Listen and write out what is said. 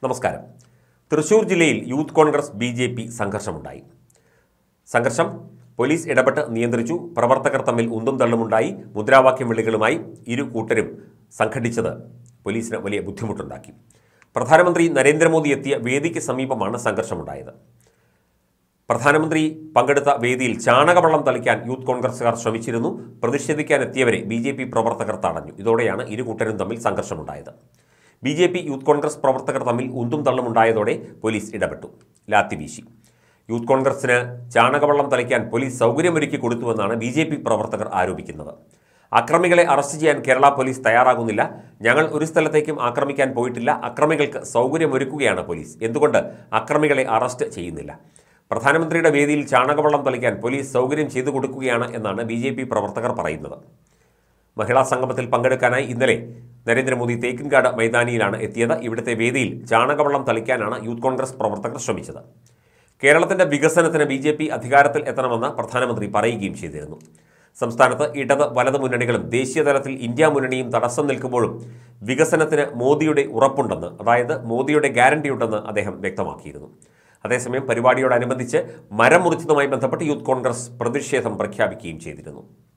നമസ്കാരം. തൃശൂർ ജില്ലയിൽ youth Congress BJP സംഘർഷമുണ്ടായി. സംഘർഷം പോലീസ് ഇടപെട്ട് നിയന്ത്രിച്ചു. പ്രവർത്തകർ തമ്മിൽ ഉന്തും തള്ളുമുണ്ടായി. മുദ്രാവാക്യം വിളികളുമായി ഇരു കൂട്ടരും സംഘടിച്ചത് പോലീസിന് വലിയ ബുദ്ധിമുട്ടുണ്ടാക്കി. പ്രധാനമന്ത്രി നരേന്ദ്രമോദി എത്തിയ വേദിക്ക് സമീപമാണ് സംഘർഷമുണ്ടായത്. പ്രധാനമന്ത്രി പങ്കെടുത്ത വേദിയിൽ ചാണകവെള്ളം തളിക്കാൻ യൂത്ത് കോൺഗ്രസുകാർ ശ്രമിച്ചിരുന്നു. പ്രതിഷേധിക്കാനെത്തിയവരെ BJP പ്രവർത്തകർ തടഞ്ഞു. ഇതോടെയാണ് ഇരു കൂട്ടരും തമ്മിൽ സംഘർഷമുണ്ടായത്. BJP യൂത്ത് കോൺഗ്രസ് പ്രവർത്തകർ തമ്മിൽ ഉന്തും തള്ളുമുണ്ടായതോടെ പോലീസ് ഇടപെട്ടു, ലാത്തി വീശി. യൂത്ത് കോൺഗ്രസിന് ചാണകവെള്ളം തളിക്കാൻ പോലീസ് സൗകര്യമൊരുക്കി കൊടുത്തുവെന്നാണ് BJP പ്രവർത്തകർ ആരോപിക്കുന്നത്. അക്രമികളെ അറസ്റ്റ് ചെയ്യാൻ കേരള പോലീസ് തയ്യാറാകുന്നില്ല. ഞങ്ങൾ ഒരു സ്ഥലത്തേക്കും ആക്രമിക്കാൻ പോയിട്ടില്ല. അക്രമികൾക്ക് സൗകര്യമൊരുക്കുകയാണ് പോലീസ്. എന്തുകൊണ്ട് അക്രമികളെ അറസ്റ്റ് ചെയ്യുന്നില്ല? പ്രധാനമന്ത്രിയുടെ വേദിയിൽ ചാണകവെള്ളം തളിക്കാൻ പോലീസ് സൗകര്യം ചെയ്തു കൊടുക്കുകയാണ് എന്നാണ് BJP പ്രവർത്തകർ പറയുന്നത്. മഹിളാ സംഗമത്തിൽ പങ്കെടുക്കാനായി ഇന്നലെ നരേന്ദ്രമോദി തേക്കിൻകാട് മൈതാനിയിലാണ് എത്തിയത്. ഇവിടുത്തെ വേദിയിൽ ചാണകവെള്ളം തളിക്കാനാണ് യൂത്ത് കോൺഗ്രസ് പ്രവർത്തകർ ശ്രമിച്ചത്. കേരളത്തിന്റെ വികസനത്തിന് BJP അധികാരത്തിൽ എത്തണമെന്ന് പ്രധാനമന്ത്രി പറയുകയും ചെയ്തിരുന്നു. സംസ്ഥാനത്ത് ഇടത് വലത് മുന്നണികളും ദേശീയതലത്തിൽ ഇന്ത്യ മുന്നണിയും തടസ്സം നിൽക്കുമ്പോഴും വികസനത്തിന് മോദിയുടെ ഉറപ്പുണ്ടെന്ന്, അതായത് മോദിയുടെ ഗ്യാരണ്ടിയുണ്ടെന്ന് അദ്ദേഹം വ്യക്തമാക്കിയിരുന്നു. അതേസമയം പരിപാടിയോടനുബന്ധിച്ച് മരം മുറിച്ചതുമായി ബന്ധപ്പെട്ട് യൂത്ത് കോൺഗ്രസ് പ്രതിഷേധം പ്രഖ്യാപിക്കുകയും ചെയ്തിരുന്നു.